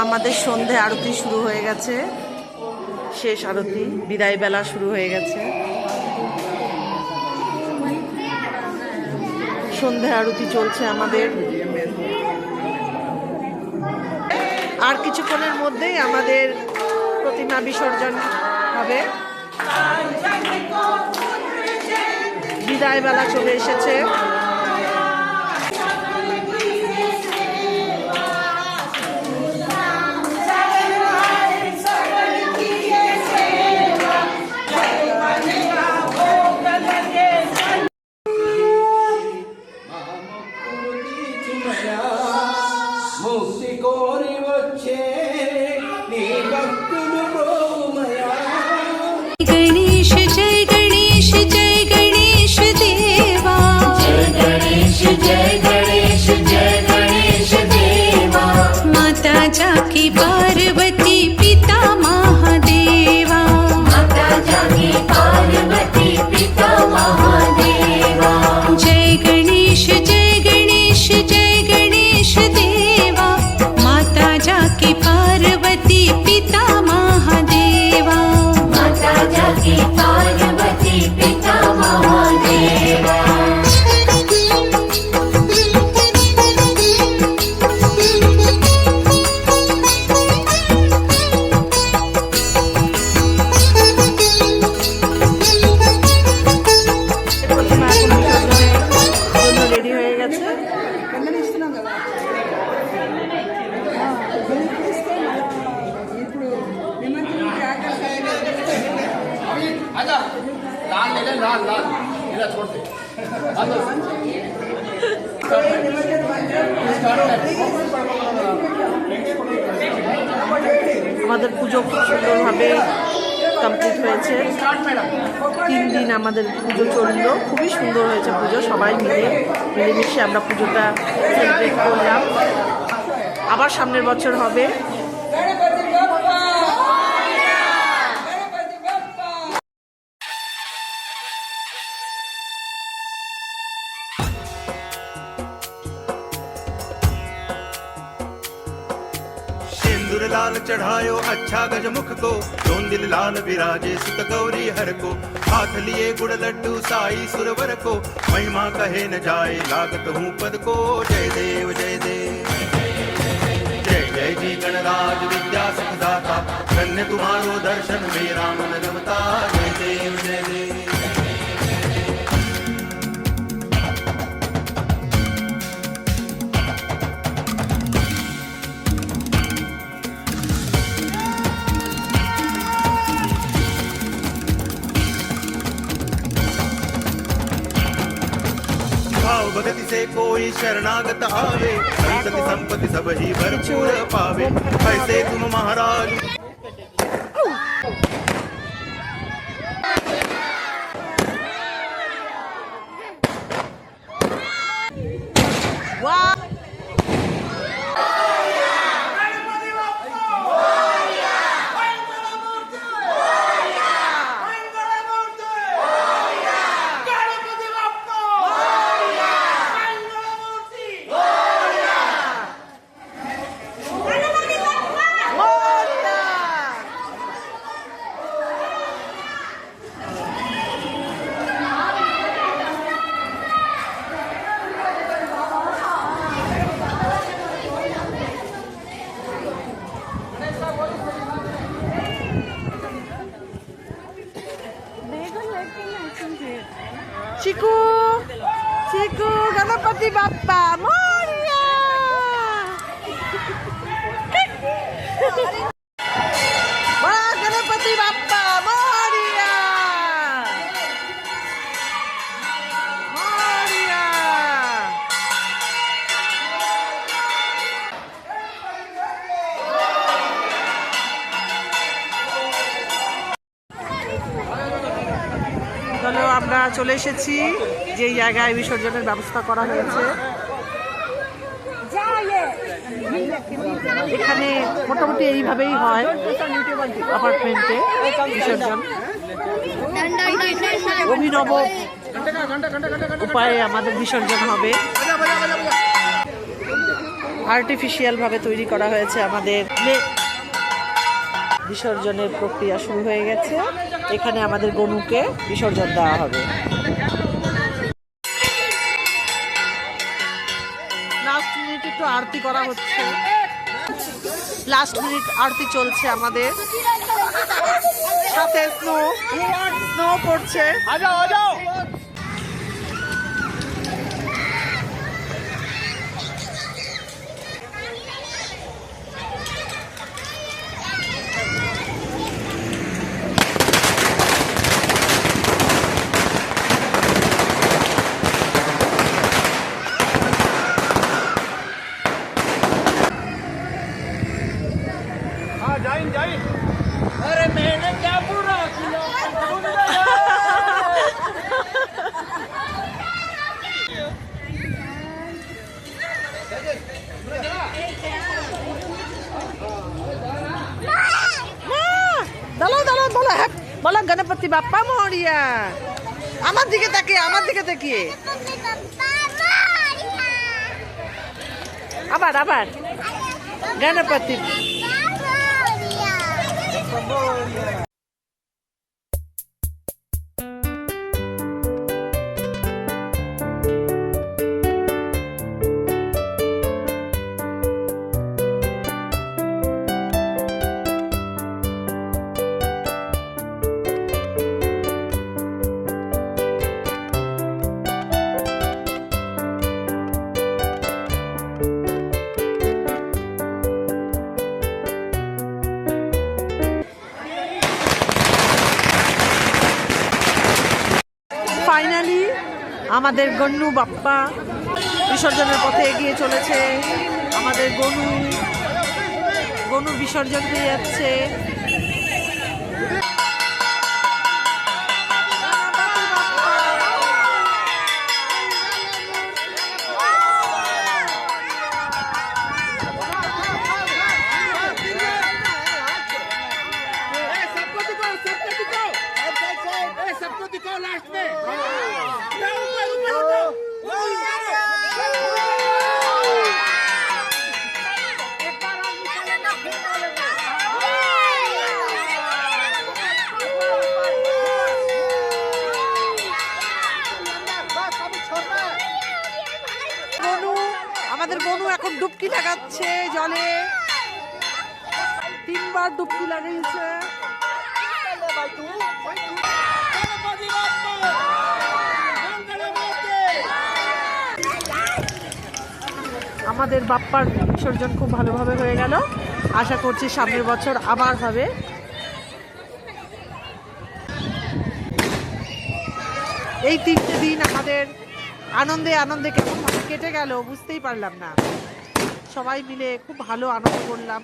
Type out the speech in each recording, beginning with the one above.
আমাদের সন্ধে আরতি শুরু হয়ে গেছে, শেষ আরতি, বিদায় বেলা শুরু হয়ে গেছে। সন্ধে আরতি চলছে আমাদের। আর কিছুক্ষণের মধ্যেই আমাদের প্রতিমা বিসর্জন হবে। বিদায় বেলা চলে এসেছে। गणेश जय गणेश जय गणेश देवा, जय गणेश जय गणेश जय गणेश देवा। माता जाकी पार्वती पिता महादेवा, माता जाकी पार्वती पिता महादेवा। जय गणेश जय गणेश जय गणेश देवा, माता जाकी पार्वती पिता महादेवा, माता जाकी पार्वती पिता महादेवा। রেডি হয়ে গেছে। আমাদের পুজো খুব সুন্দরভাবে কমপ্লিট হয়েছে। 3 দিন আমাদের পুজো চললো, খুবই সুন্দর হয়েছে পুজো। সবাই মিলেমিশে আমরা পুজোটা সেলিব্রেট করলাম। আবার সামনের বছর হবে। सिंदूर लाल चढ़ायो अच्छा गजमुख को, दिल लाल विराजे सुत गौरी हर को। हाथ लिए गुड़ लड्डू साई सुरवर को, महिमा कहे न जाए लागत हूँ पद को। जय देव जय देव जय जय जी गणराज विद्या सुखदाता, धन्य तुम्हारो दर्शन मेरा मन रमता। जय देव जय देव। भाव भगति से कोई शरणागत आवे, संतति संपत्ति सब ही भरपूर पावे। ऐसे तुम महाराज चिकू चिकू गणपति बाप्पा मोरिया। बड़ा गणपति बाप्पा मोरिया मोरिया। চলো আমরা চলে এসেছি যে জায়গায় বিসর্জনের ব্যবস্থা করা হয়েছে। এখানে মোটামুটি এইভাবেই হয় অ্যাপার্টমেন্টে বিসর্জন। অভিনব উপায়ে আমাদের বিসর্জন হবে। আর্টিফিশিয়াল ভাবে তৈরি করা হয়েছে আমাদের বিসর্জনের প্রক্রিয়া শুরু হয়ে গেছে। এখানে আমাদের গনুকে বিসর্জন দেওয়া হবে। লাস্ট মিনিট একটু আরতি করা হচ্ছে, লাস্ট মিনিট আরতি চলছে আমাদের, সাথে স্নো পড়ছে। अरे मैंने क्या पूरा किया দাঁড়াও দাঁড়াও, বলো হ্যাঁ, বলো গণপতি বাপ্পা মরিয়া। আমার দিকে তাকিয়ে, আমার দিকে তাকিয়ে আবার আবার গণপতি। ফাইনালি আমাদের গন্নু বাপ্পা বিসর্জনের পথে এগিয়ে চলেছে। আমাদের গনু বিসর্জন হয়ে যাচ্ছে। सबको दिखाओ लास्ट में। আমাদের গনু এখন ডুবকি লাগাচ্ছে জলে, 3 বার ডুবকি লাগিয়েছে। আমাদের বাপ্পার বিসর্জন খুব ভালোভাবে হয়ে গেল। আশা করছি সামনের বছর আবার হবে। এই 3টে দিন আমাদের আনন্দে আনন্দে কেমন ভাবে কেটে গেল বুঝতেই পারলাম না। সবাই মিলে খুব ভালো আনন্দ করলাম।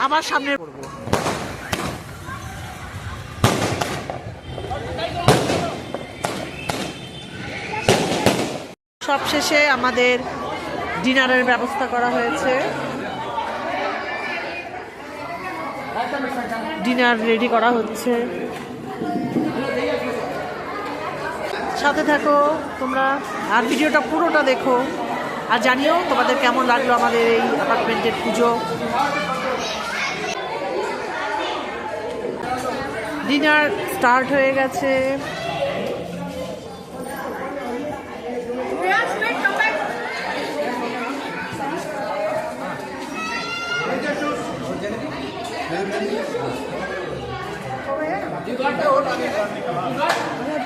আবার সামনে করব। সবশেষে আমাদের ডিনারের ব্যবস্থা করা হয়েছে। ডিনার রেডি করা হচ্ছে। সাথে থাকো তোমরা, আর ভিডিওটা পুরোটা দেখো, আর জানিও তোমাদের কেমন লাগলো আমাদের এই অ্যাপার্টমেন্টের পুজো। ডিনার স্টার্ট হয়ে গেছে।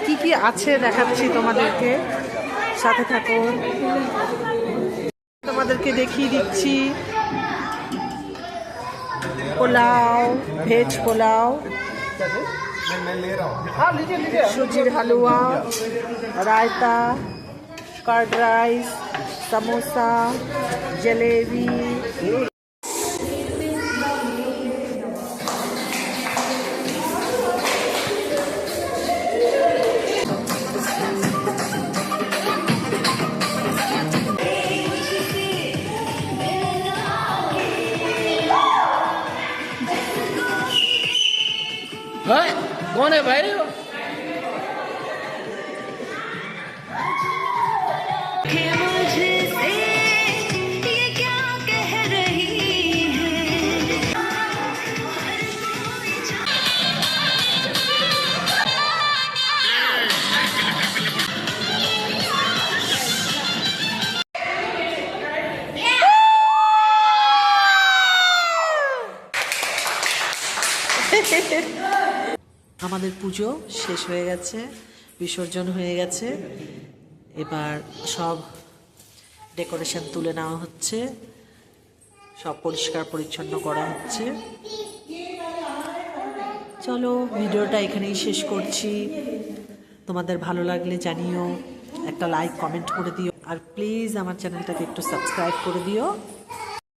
কি কি আছে দেখাচ্ছি তোমাদেরকে, সাথে থাকো। তোমাদেরকে দেখিয়ে দিচ্ছি পোলাও, ভেজ পোলাও, সুজির হালুয়া, রায়তা, কার্ড রাইস, समोसा, जलेबी। कौन है भाई? मुझसे আমাদের পুজো শেষ হয়ে গেছে, বিসর্জন হয়ে গেছে। এবার সব ডেকোরেশন তুলে নেওয়া হচ্ছে, সব পরিষ্কার পরিচ্ছন্ন করা হচ্ছে। চলো ভিডিওটা এখানেই শেষ করছি। তোমাদের ভালো লাগলে জানিও, একটা লাইক কমেন্ট করে দিও, আর প্লিজ আমার চ্যানেলটাকে একটু সাবস্ক্রাইব করে দিও।